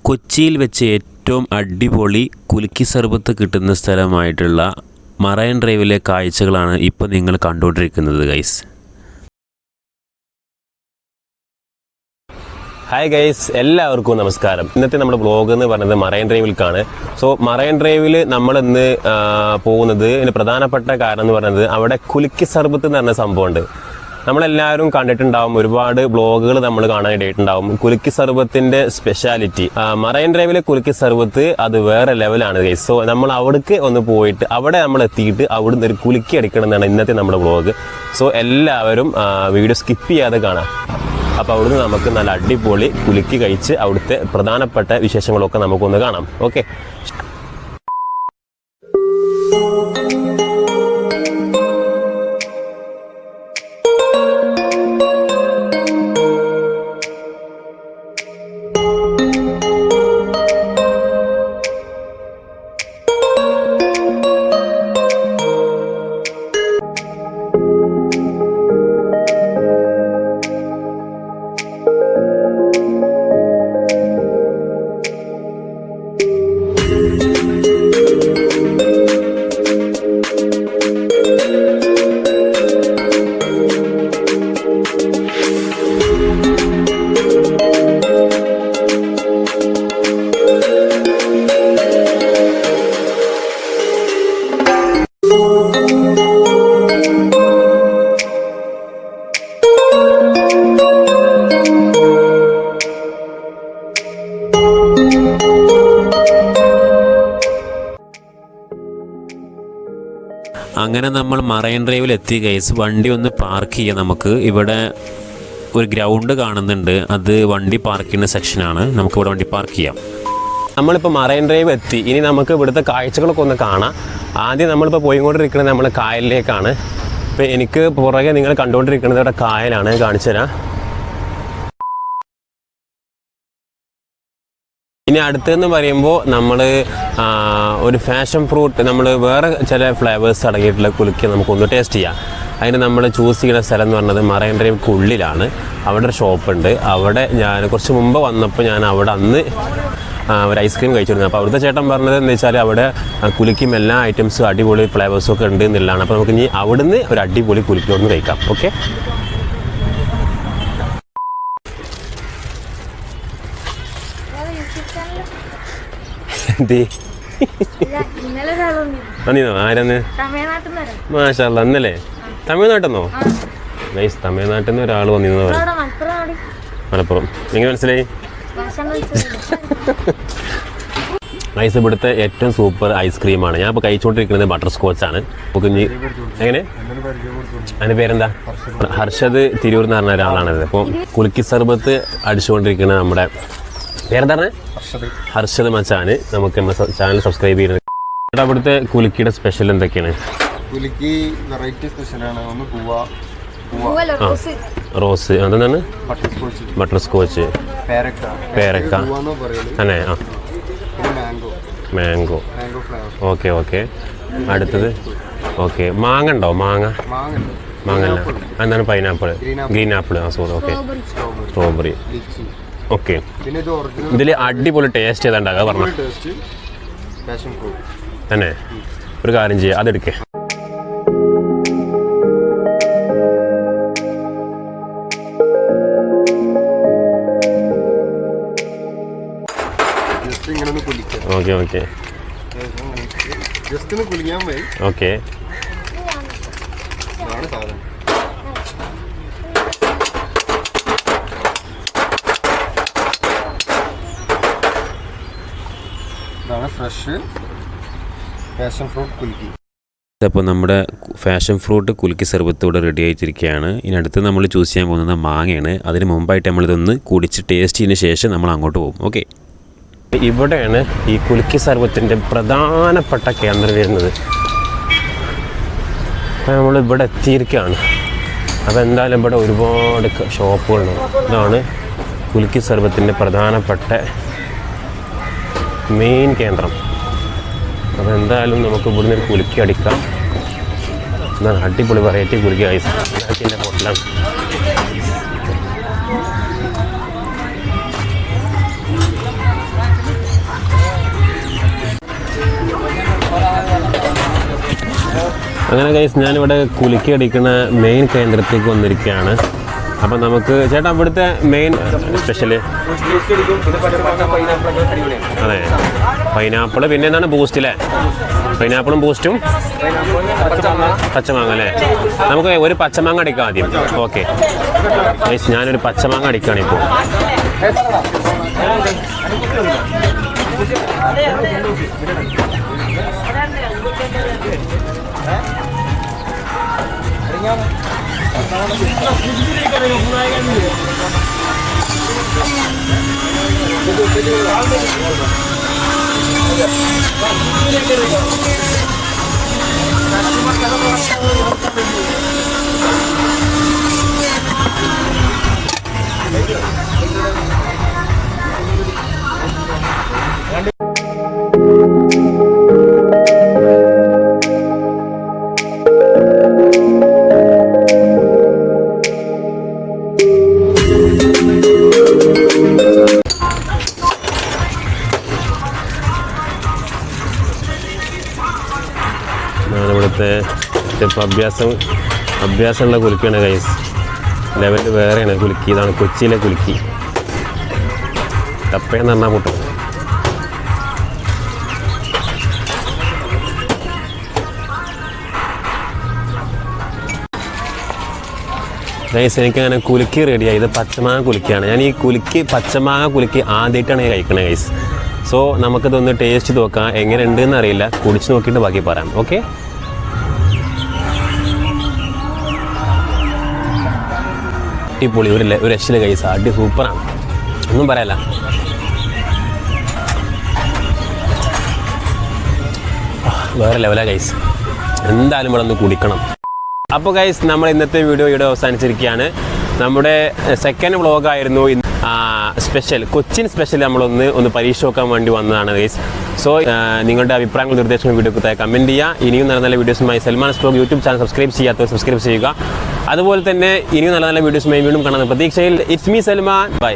കൊച്ചിയിൽ വെച്ച് ഏറ്റവും അടിപൊളി കുലുക്കി സർബത്ത് കിട്ടുന്ന സ്ഥലമായിട്ടുള്ള മറൈൻ ഡ്രൈവിലെ കാഴ്ചകളാണ് ഇപ്പോൾ നിങ്ങൾ കണ്ടുകൊണ്ടിരിക്കുന്നത് ഗൈസ്. ഹായ് ഗൈസ്, എല്ലാവർക്കും നമസ്കാരം. ഇന്നത്തെ നമ്മുടെ ബ്ലോഗ് എന്ന് പറയുന്നത് മറൈൻ ഡ്രൈവിലേക്കാണ്. സോ മറൈൻ ഡ്രൈവിൽ നമ്മളിന്ന് പോകുന്നത് ഇതിന് പ്രധാനപ്പെട്ട കാരണം എന്ന് പറയുന്നത് അവിടെ കുലുക്കി സർബത്ത് എന്ന് പറഞ്ഞ സംഭവമുണ്ട്. നമ്മളെല്ലാവരും കണ്ടിട്ടുണ്ടാവും, ഒരുപാട് ബ്ലോഗുകൾ നമ്മൾ കാണാനിടയിട്ടുണ്ടാവും. കുലുക്കി സർബത്തിൻ്റെ സ്പെഷ്യാലിറ്റി മറൈൻ ഡ്രൈവിലെ കുലുക്കി സർബത്ത് അത് വേറെ ലെവലാണ് ഗൈസ്. സോ നമ്മൾ അവിടേക്ക് ഒന്ന് പോയിട്ട് അവിടെ നമ്മൾ എത്തിയിട്ട് അവിടുന്ന് ഒരു കുലുക്കി അടിക്കണം എന്നാണ് ഇന്നത്തെ നമ്മുടെ ബ്ലോഗ്. സോ എല്ലാവരും വീഡിയോ സ്കിപ്പ് ചെയ്യാതെ കാണാം. അപ്പോൾ അവിടുന്ന് നമുക്ക് നല്ല അടിപൊളി കുലുക്കി കഴിച്ച് അവിടുത്തെ പ്രധാനപ്പെട്ട വിശേഷങ്ങളൊക്കെ നമുക്കൊന്ന് കാണാം. ഓക്കെ, അങ്ങനെ നമ്മൾ മറൈൻ ഡ്രൈവിൽ എത്തി ഗൈസ്. വണ്ടി ഒന്ന് പാർക്ക് ചെയ്യാം. നമുക്ക് ഇവിടെ ഒരു ഗ്രൗണ്ട് കാണുന്നുണ്ട്, അത് വണ്ടി പാർക്ക് ചെയ്യുന്ന സെക്ഷനാണ്. നമുക്കിവിടെ വണ്ടി പാർക്ക് ചെയ്യാം. നമ്മളിപ്പോൾ മറൈൻ ഡ്രൈവ് എത്തി. ഇനി നമുക്ക് ഇവിടുത്തെ കാഴ്ചകളൊക്കെ ഒന്ന് കാണാം. ആദ്യം നമ്മളിപ്പോൾ പോയിക്കൊണ്ടിരിക്കുന്നത് നമ്മൾ കായലിലേക്കാണ്. ഇപ്പോൾ എനിക്ക് പുറകെ നിങ്ങൾ കണ്ടുകൊണ്ടിരിക്കുന്നത് ഇവിടെ കായലാണ്, കാണിച്ചു തരാം. ഇനി അടുത്തെന്ന് പറയുമ്പോൾ നമ്മൾ ഒരു ഫാഷൻ ഫ്രൂട്ട്, നമ്മൾ വേറെ ചില ഫ്ലേവേഴ്സ് അടങ്ങിയിട്ടുള്ള കുലുക്കി നമുക്കൊന്ന് ടേസ്റ്റ് ചെയ്യാം. അതിന് നമ്മൾ ചൂസ് ചെയ്യുന്ന സ്ഥലം എന്ന് പറഞ്ഞത് മറൈൻ ഡ്രൈവ് ഉള്ളിലാണ്. അവിടെ ഒരു ഷോപ്പുണ്ട്. അവിടെ ഞാൻ കുറച്ച് മുമ്പ് വന്നപ്പോൾ ഞാൻ അവിടെ അന്ന് ഒരു ഐസ്ക്രീം കഴിച്ചിരുന്നു. അപ്പോൾ അവിടുത്തെ ചേട്ടൻ പറഞ്ഞത് എന്താ വെച്ചാൽ അവിടെ കുലുക്കിയും എല്ലാ ഐറ്റംസും അടിപൊളി ഫ്ലേവേഴ്സും ഒക്കെ ഉണ്ട് എന്നുള്ളതാണ്. അപ്പോൾ നമുക്ക് ഇനി അവിടുന്ന് ഒരു അടിപൊളി കുലുക്കി ഒന്ന് കഴിക്കാം. ഓക്കെ, ആരെന്ന് മാഷാ അന്നല്ലേ തമിഴ്നാട്ടിൽ നിന്നോ? നൈസ്, തമിഴ്നാട്ടിൽ നിന്ന് ഒരാൾ വന്നിരുന്നു. മലപ്പുറം. എങ്ങനെ മനസ്സിലായി? നൈസ്. ഇവിടുത്തെ ഏറ്റവും സൂപ്പർ ഐസ്ക്രീമാണ്. ഞാൻ ഇപ്പോൾ കഴിച്ചുകൊണ്ടിരിക്കുന്നത് ബട്ടർ സ്കോച്ചാണ്. കുഞ്ഞ് എങ്ങനെ അതിൻ്റെ പേരെന്താ? ഹർഷദ് തിരൂർ എന്ന് പറഞ്ഞ ഒരാളാണിത്. അപ്പോൾ കുലുക്കി സർബത്ത് അടിച്ചുകൊണ്ടിരിക്കുന്ന നമ്മുടെ പേരെന്താ പറഞ്ഞത്? ഹർഷദ് മച്ചാന്. നമുക്ക് ചാനൽ സബ്സ്ക്രൈബ് ചെയ്യുന്നത്. അവിടുത്തെ കുലുക്കിയുടെ സ്പെഷ്യൽ എന്തൊക്കെയാണ്? കുലുക്കി വെറൈറ്റി സ്പെഷ്യലാണ്. ഒന്ന് റോസ്, അതെന്താണ്? ബട്ടർ സ്കോച്ച്, പേരക്ക തന്നെ. ആ, മാംഗോ. Okay okay. അടുത്തത് ഓക്കെ. മാങ്ങ ഉണ്ടോ? മാങ്ങ അല്ല, എന്താണ്? Pineapple, green apple. ആ സോറി. Okay, strawberry. ഓക്കെ. ഇതിൽ അടിപൊളി ടേസ്റ്റ് ഏതാണ്ടാകുക പറഞ്ഞു തന്നെ. ഒരു കാര്യം ചെയ്യാം, അതെടുക്കേ. Okay okay okay. Fresh passion fruit കുലുക്കി. അപ്പോൾ നമ്മുടെ ഫാഷൻ ഫ്രൂട്ട് കുലുക്കി സർബത്ത് ഇവിടെ റെഡി ആയിട്ടിരിക്കുകയാണ്. ഇനി അടുത്ത് നമ്മൾ ചൂസ് ചെയ്യാൻ പോകുന്നത് മാങ്ങയാണ്. അതിന് മുമ്പായിട്ട് നമ്മളിതൊന്ന് കുടിച്ച് ടേസ്റ്റ് ചെയ്തതിന് ശേഷം നമ്മൾ അങ്ങോട്ട് പോകും. ഓക്കെ, ഇവിടെയാണ് ഈ കുലുക്കി സർബത്തിൻ്റെ പ്രധാനപ്പെട്ട കേന്ദ്രം വരുന്നത്. അപ്പോൾ നമ്മൾ ഇവിടെ എത്തിയിരിക്കുകയാണ്. അപ്പോൾ എന്തായാലും ഇവിടെ ഒരുപാട് ഷോപ്പുകളുണ്ട്. ഇതാണ് കുലുക്കി സർബത്തിൻ്റെ പ്രധാനപ്പെട്ട മെയിൻ കേന്ദ്രം. അപ്പോൾ എന്തായാലും നമുക്ക് ഇവിടുന്ന് ഒരു കുലുക്കി അടിക്കാം. എന്നാൽ അടിപൊളി വെറൈറ്റി കുലുക്കി ഐസ് ഉണ്ടാക്കിയതിൻ്റെ ഹോട്ടലാണ്. അങ്ങനെ ഗൈസ് ഞാനിവിടെ കുലുക്കി അടിക്കുന്ന മെയിൻ കേന്ദ്രത്തേക്ക് വന്നിരിക്കുകയാണ്. അപ്പം നമുക്ക് ചേട്ടാ ഇവിടുത്തെ മെയിൻ സ്പെഷ്യല് അതെ പൈനാപ്പിൾ പിന്നെ എന്താണ് ബൂസ്റ്റ് അല്ലേ? പൈനാപ്പിളും ബൂസ്റ്റും പച്ചമാങ്ങ അല്ലേ? നമുക്ക് ഒരു പച്ചമാങ്ങ അടിക്കാം ആദ്യം. ഓക്കെ ഗൈസ് ഞാനൊരു പച്ചമാങ്ങ അടിക്കുകയാണ് ഇപ്പോൾ. ഞാനിവിടുത്തെ അഭ്യാസമുള്ള കുലുക്കിയാണ് ഗൈസ്. ലെവൽ വേറെയാണ് കുലുക്കി. ഇതാണ് കൊച്ചിയിലെ കുലുക്കി. ടപ്പയെന്ന് പറഞ്ഞാൽ പൊട്ടും. ഗൈസ് എനിക്കങ്ങനെ കുലുക്കി റെഡിയായി. ഇത് പച്ചമാങ്ങ കുലുക്കിയാണ്. ഞാൻ ഈ പച്ചമാങ്ങ കുലുക്കി ആദ്യമായിട്ടാണ് കഴിക്കണത് ഗൈസ്. സോ നമുക്കിതൊന്ന് ടേസ്റ്റ് നോക്കാം. എങ്ങനെ ഉണ്ടെന്ന് അറിയില്ല, കുടിച്ച് നോക്കിയിട്ട് ബാക്കി പറയാം. ഓക്കെ അടിപൊളി. ഒരു രക്ഷയില്ല ഗൈസ്, അടി സൂപ്പറാണ്, ഒന്നും പറയല്ല. വേറെ ലെവലാ ഗൈസ്, എന്തായാലും ഇവിടെ ഒന്ന് കുടിക്കണം. അപ്പോൾ ഗൈസ് നമ്മൾ ഇന്നത്തെ വീഡിയോ ഇവിടെ അവസാനിച്ചിരിക്കുകയാണ്. നമ്മുടെ സെക്കൻഡ് വ്ളോഗായിരുന്നു സ്പെഷ്യൽ കൊച്ചിൻ സ്പെഷ്യൽ നമ്മളൊന്ന് പരീക്ഷ നോക്കാൻ വേണ്ടി വന്നതാണ് ഗൈസ്. സോ നിങ്ങളുടെ അഭിപ്രായങ്ങൾ നിർദ്ദേശങ്ങൾ വീഡിയോക്ക് താഴെ കമൻറ്റ് ചെയ്യുക. ഇനിയും നല്ല നല്ല വീഡിയോസുമായി Salman stock YouTube channel subscribe ചെയ്യാത്തവർ സബ്സ്ക്രൈബ് ചെയ്യുക. അതുപോലെ തന്നെ ഇനിയും നല്ല നല്ല വീഡിയോസുമായി വീണ്ടും കാണാൻ പ്രതീക്ഷയിൽ. It's me Salman, by.